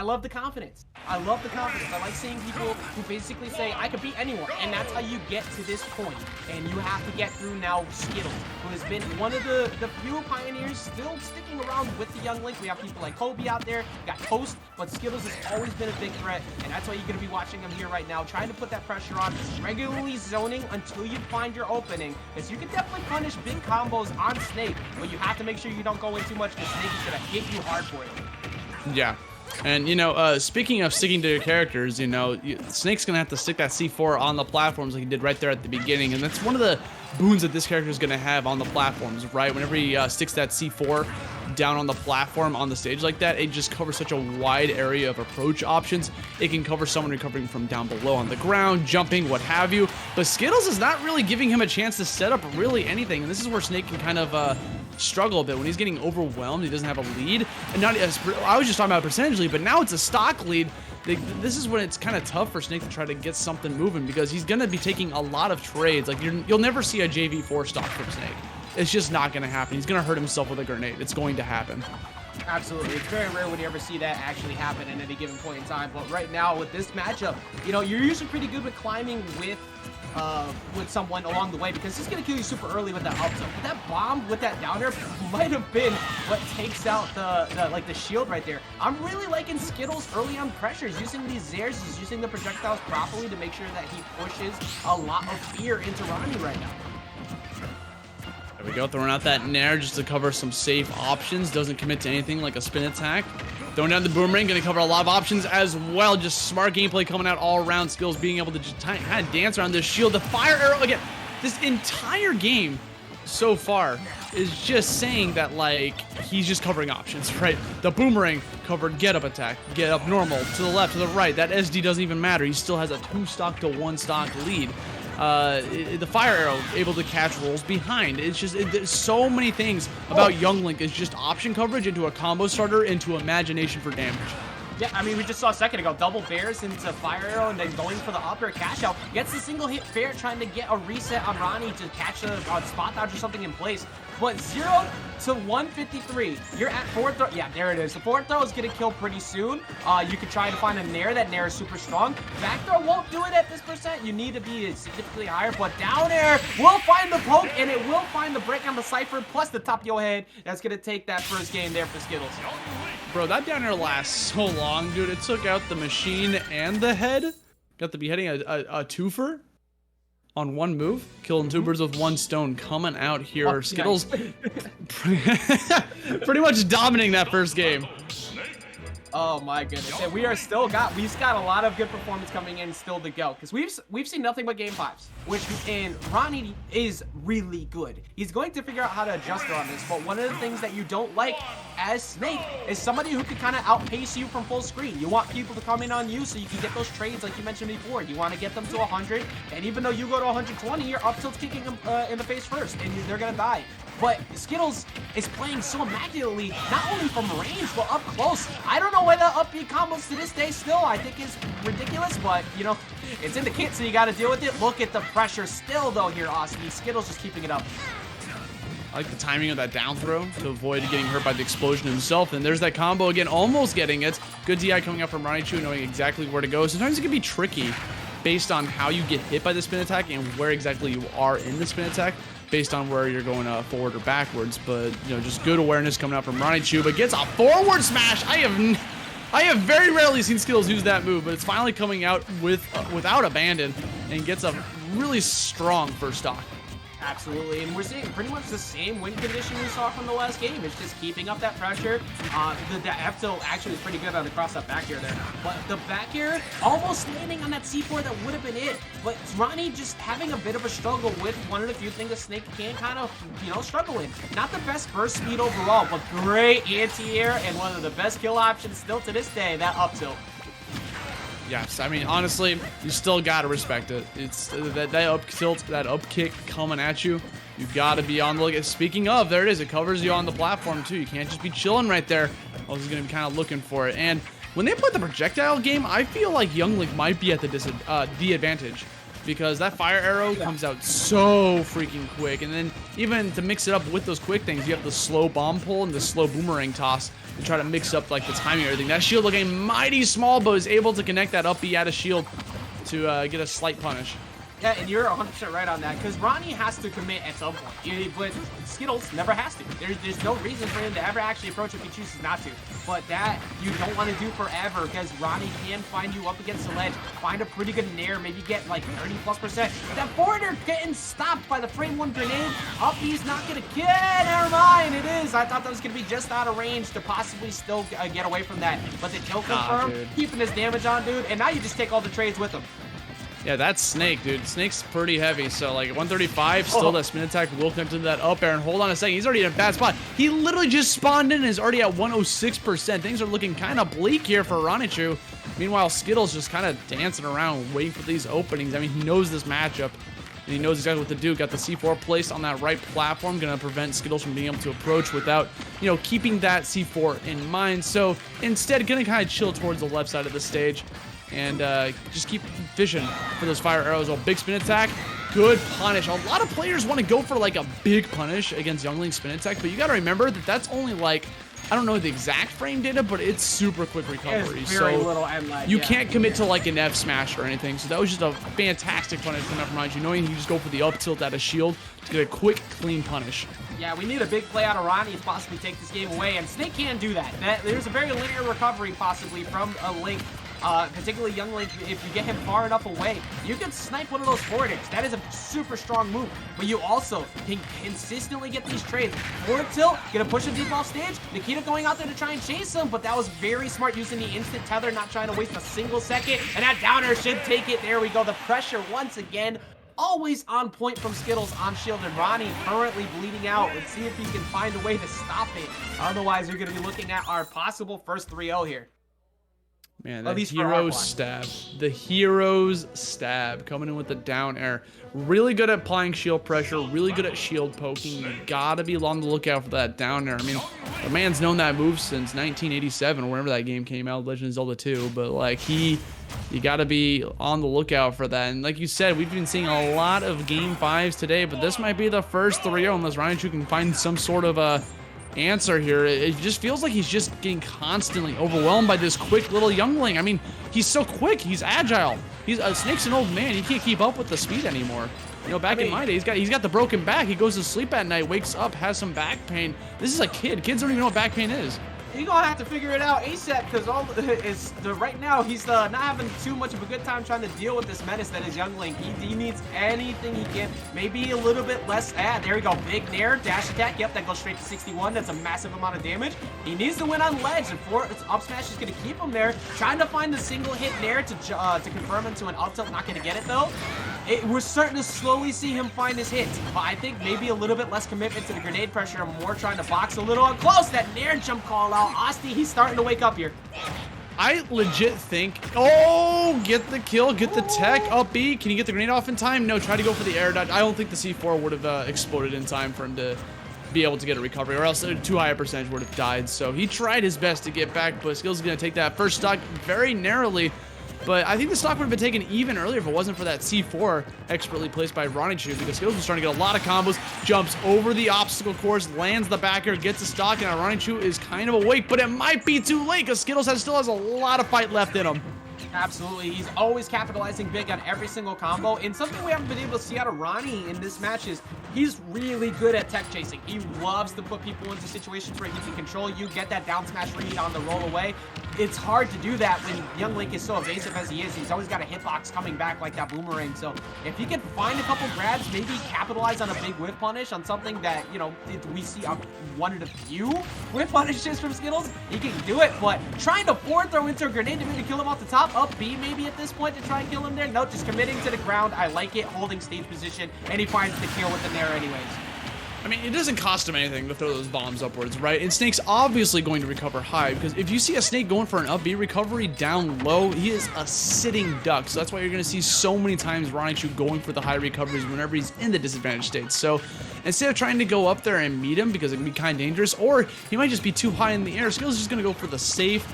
I love the confidence. I love the confidence. I like seeing people who basically say, I could beat anyone. And that's how you get to this point. And you have to get through now Skittles, who has been one of the few pioneers still sticking around with the young Link. We have people like Kobe out there, got Toast, but Skittles has always been a big threat. And that's why you're going to be watching him here right now, trying to put that pressure on, regularly zoning until you find your opening. Because you can definitely punish big combos on Snake, but you have to make sure you don't go in too much because Snake is going to hit you hard for it. Yeah. And, you know, speaking of sticking to your characters, you know, Snake's going to have to stick that C4 on the platforms like he did right there at the beginning. And that's one of the boons that this character is going to have on the platforms, right? Whenever he sticks that C4 down on the platform on the stage like that, it just covers such a wide area of approach options. It can cover someone recovering from down below on the ground, jumping, what have you. But Skittles is not really giving him a chance to set up really anything. And this is where Snake can kind of struggle a bit when he's getting overwhelmed. He doesn't have a lead, and not as I was just talking about percentage lead, but now it's a stock lead. This is when it's kind of tough for Snake to try to get something moving because he's gonna be taking a lot of trades. Like you'll never see a JV4 stock from Snake. It's just not gonna happen. He's gonna hurt himself with a grenade. It's going to happen. Absolutely. It's very rare when you ever see that actually happen at any given point in time. But right now with this matchup, you know, you're usually pretty good with climbing with someone along the way because he's gonna kill you super early with that up tilt. But that bomb with that down air might have been what takes out the shield right there. I'm really liking Skittles early on pressures, using these Zairs, he's using the projectiles properly to make sure that he pushes a lot of fear into Ronnie right now. There we go, throwing out that Nair just to cover some safe options. Doesn't commit to anything like a spin attack. Throwing down the boomerang, going to cover a lot of options as well. Just smart gameplay coming out all around. Skills being able to just kind of dance around this shield. The fire arrow, again, this entire game so far is just saying that, like, he's just covering options, right? The boomerang covered get up attack, get up normal, to the left, to the right. That SD doesn't even matter. He still has a 2 stock to 1 stock lead. The fire arrow able to catch rolls behind. It's just there's so many things about Young Link. It's just option coverage into a combo starter into imagination for damage. Yeah, I mean, we just saw a second ago, double bears into fire arrow and then going for the up air cash out. Gets the single hit fair, trying to get a reset on Ronnie to catch a spot dodge or something in place. But 0 to 153. You're at forward throw. Yeah, there it is. The forward throw is going to kill pretty soon. You could try to find a Nair. That Nair is super strong. Back throw won't do it at this percent. You need to be significantly higher. But down air will find the poke, and it will find the break on the Cypher, plus the top of your head. That's going to take that first game there for Skittles. Bro, that down air lasts so long, dude. It took out the machine and the head. Got the beheading, a twofer on one move. Killing 2 birds with 1 stone coming out here. Oh, Skittles nice. pretty much dominating that first game. Oh my goodness, and we've got a lot of good performance coming in still to go, because we've seen nothing but game 5s, and Ronnie is really good. He's going to figure out how to adjust on this, but one of the things that you don't like as Snake is somebody who can kind of outpace you from full screen. You want people to come in on you so you can get those trades like you mentioned before. You want to get them to 100, and even though you go to 120, your up tilt's kicking them in the face first, and they're gonna die. But Skittles is playing so immaculately, not only from range, but up close. I don't know why the up B combos to this day still, I think, is ridiculous, but, you know, it's in the kit, so you got to deal with it. Look at the pressure still, though, here, Oski. Skittles just keeping it up. I like the timing of that down throw to avoid getting hurt by the explosion himself. And there's that combo again, almost getting it. Good DI coming up from Ronnichu, knowing exactly where to go. Sometimes it can be tricky based on how you get hit by the spin attack and where exactly you are in the spin attack, based on where you're going forward or backwards. But, you know, just good awareness coming out from Ronnichu, but gets a forward smash. I have very rarely seen Skittles use that move, but it's finally coming out without abandon and gets a really strong first stock. Absolutely, and we're seeing pretty much the same win condition we saw from the last game. It's just keeping up that pressure. The F tilt actually is pretty good on the cross-up back here there. But the back air almost landing on that C4 that would have been it. But Ronnie just having a bit of a struggle with one of the few things that Snake can kind of, you know, struggle in. Not the best burst speed overall, but great anti-air and one of the best kill options still to this day, that up tilt. Yes, I mean, honestly, you still gotta respect it. It's that up tilt, that up kick coming at you. You've got to be on the lookout. Speaking of, there it is. It covers you on the platform, too. You can't just be chilling right there. I was going to be kind of looking for it. And when they put the projectile game, I feel like Young Link might be at the advantage. because that fire arrow comes out so freaking quick. And then even to mix it up with those quick things, you have the slow bomb pull and the slow boomerang toss to try to mix up like the timing and everything. That shield looking mighty small, but is able to connect that up B out of shield to get a slight punish. Yeah, and you're 100% right on that, because Ronnie has to commit at some point, but Skittles never has to. There's no reason for him to ever actually approach if he chooses not to. But that you don't want to do forever, because Ronnie can find you up against the ledge, find a pretty good nair, maybe get like 30+%. That forwarder getting stopped by the frame 1 grenade. Up B's not going to kill. Never mind, it is. I thought that was going to be just out of range to possibly still get away from that. But the kill confirmed, keeping his damage on, dude, and now you just take all the trades with him. Yeah, that's Snake, dude. Snake's pretty heavy, so like 135, still that spin attack will connect to that up air, and hold on a second, he's already in a bad spot. He literally just spawned in and is already at 106%. Things are looking kind of bleak here for Ronnichu. Meanwhile, Skittles just kind of dancing around, waiting for these openings. I mean, he knows this matchup, and he knows exactly what to do. Got the C4 placed on that right platform, gonna prevent Skittles from being able to approach without, you know, keeping that C4 in mind. So instead, gonna kind of chill towards the left side of the stage, and just keep fishing for those fire arrows. Oh, big spin attack, good punish. A lot of players want to go for like a big punish against Youngling's spin attack, but you got to remember that that's only like, I don't know the exact frame data, but it's super quick recovery. It's very so little end lag, you can't commit to like an F smash or anything. So that was just a fantastic punish from Ronnichu, knowing he just go for the up tilt at a shield to get a quick, clean punish. Yeah, we need a big play out of Ronnie to possibly take this game away, and Snake can do that. There's a very linear recovery possibly from a Link. Particularly Young Link, if you get him far enough away, you can snipe one of those forwarders. That is a super strong move. But you also can consistently get these trades. Forward tilt, gonna push him deep off stage. Nikita going out there to try and chase him, but that was very smart using the instant tether, not trying to waste a single second. And that downer should take it. There we go. The pressure once again. Always on point from Skittles on shield, and Ronnie currently bleeding out. Let's see if he can find a way to stop it. Otherwise, we're going to be looking at our possible first 3-0 here. Man, that hero's stab. The hero's stab coming in with the down air. Really good at applying shield pressure, really good at shield poking. You gotta be on the lookout for that down air. I mean, the man's known that move since 1987, or whenever that game came out, Legend of Zelda 2. But like you gotta be on the lookout for that. And like you said, we've been seeing a lot of game 5s today, but this might be the first 3-0 unless Ronnichu can find some sort of answer here. It just feels like he's just getting constantly overwhelmed by this quick little youngling. I mean, he's so quick, he's agile. Snake's an old man, he can't keep up with the speed anymore. You know, back in my day, he's got the broken back. He goes to sleep at night, wakes up, has some back pain. This is a kid. Kids don't even know what back pain is. He's gonna have to figure it out ASAP, because right now he's not having too much of a good time trying to deal with this menace that is Young Link. He needs anything he can, maybe a little bit less. There we go, big nair, dash attack. Yep, that goes straight to 61. That's a massive amount of damage. He needs to win on ledge, and up smash is gonna keep him there. Trying to find the single hit nair to confirm into an up tilt. Not gonna get it though. We're starting to slowly see him find his hits, but I think maybe a little bit less commitment to the grenade pressure and more trying to box a little up close. That nair jump call out. Asti, he's starting to wake up here. I legit think, oh, get the kill, get the tech, up B. Can you get the grenade off in time? No, try to go for the air dodge. I don't think the C4 would have exploded in time for him to be able to get a recovery, or else too high a percentage would have died. So he tried his best to get back, but Skills is going to take that first stock very narrowly. But I think the stock would have been taken even earlier if it wasn't for that C4 expertly placed by Ronnichu, because Skittles was trying to get a lot of combos, jumps over the obstacle course, lands the back air, gets a stock, and Ronnichu is kind of awake, but it might be too late because Skittles still has a lot of fight left in him. Absolutely. He's always capitalizing big on every single combo. And something we haven't been able to see out of Ronnie in this match is he's really good at tech chasing. He loves to put people into situations where he can control you, get that down smash read on the roll away. It's hard to do that when Young Link is so evasive as he is. He's always got a hitbox coming back like that boomerang. So if he can find a couple grabs, maybe capitalize on a big whip punish on something that, you know, we see one of the few whip punishes from Skittles, he can do it. But trying to forward throw into a grenade to maybe kill him off the top, up B maybe at this point to try and kill him there. No, just committing to the ground. I like it, holding stage position, and he finds the kill with the nair anyways. I mean, it doesn't cost him anything to throw those bombs upwards, right? And Snake's obviously going to recover high, because if you see a Snake going for an up B recovery down low, he is a sitting duck. So that's why you're going to see so many times Ronnichu going for the high recoveries whenever he's in the disadvantaged state. So instead of trying to go up there and meet him, because it can be kind of dangerous, or he might just be too high in the air, Skills is just going to go for the safe,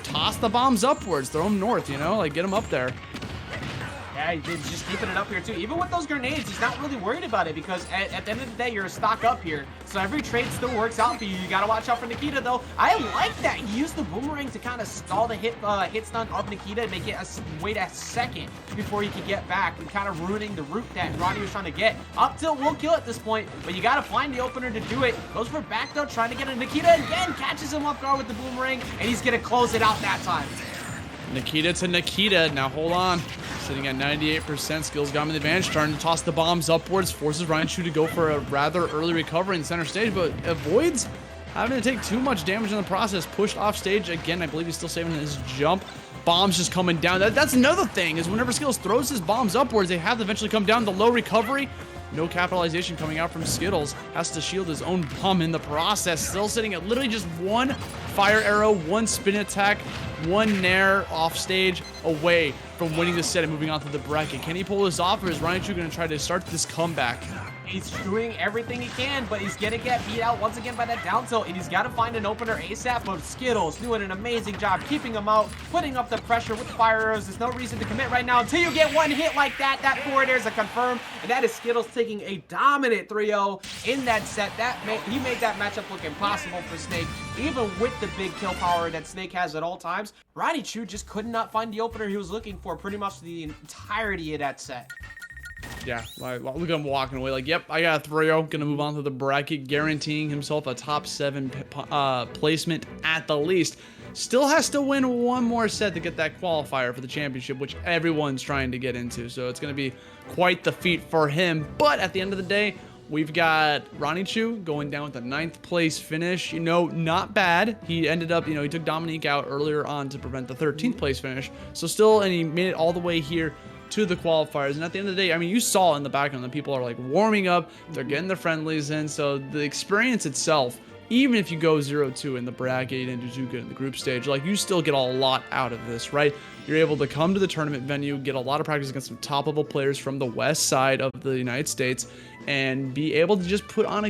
toss the bombs upwards, throw them north, you know, like get them up there. Yeah, he's just keeping it up here too. Even with those grenades, he's not really worried about it because at the end of the day, you're a stock up here. So every trade still works out for you. You gotta watch out for Nikita though. I like that he used the boomerang to kind of stall the hit stun of Nikita and make it wait a second before he could get back, and kind of ruining the route that Ronnie was trying to get. Up tilt will kill at this point, but you gotta find the opener to do it. Goes for back though, trying to get a Nikita again, catches him off guard with the boomerang, and he's gonna close it out that time. Nikita to Nikita. Now hold on. Sitting at 98%. Skills got him the advantage. Starting to toss the bombs upwards. Forces Ronnichu to go for a rather early recovery in center stage, but avoids having to take too much damage in the process. Pushed off stage again. I believe he's still saving his jump. Bombs just coming down. That's another thing, is whenever Skills throws his bombs upwards, they have to eventually come down. The low recovery. No capitalization coming out from Skittles. Has to shield his own bomb in the process. Still sitting at literally just one fire arrow, one spin attack, one nair off stage away from winning the set and moving on to the bracket. Can he pull this off, or is Ronnichu going to try to start this comeback? He's doing everything he can, but he's gonna get beat out once again by that down tilt, and he's got to find an opener ASAP. But Skittles doing an amazing job keeping him out, putting up the pressure with the fire arrows. There's no reason to commit right now until you get one hit like that. That forward air is a confirm, and that is Skittles taking a dominant 3-0 in that set. He made that matchup look impossible for Snake, even with the big kill power that Snake has at all times. Ronnichu just could not find the opener he was looking for pretty much the entirety of that set. Yeah, look at him walking away like, yep, I got a 3-0. Gonna move on to the bracket, guaranteeing himself a top 7 placement at the least. Still has to win one more set to get that qualifier for the championship, which everyone's trying to get into. So it's gonna be quite the feat for him. But at the end of the day, we've got Ronnichu going down with a 9th place finish. You know, not bad. He ended up, he took Dominique out earlier on to prevent the 13th place finish. So still, and he made it all the way here to the qualifiers. And at the end of the day, I mean, you saw in the background that people are like warming up, they're getting their friendlies in. So the experience itself, even if you go 0-2 in the bracket, you didn't do too good in the group stage, like, you still get a lot out of this, right? You're able to come to the tournament venue, get a lot of practice against some top level players from the west side of the United States, and be able to just put on a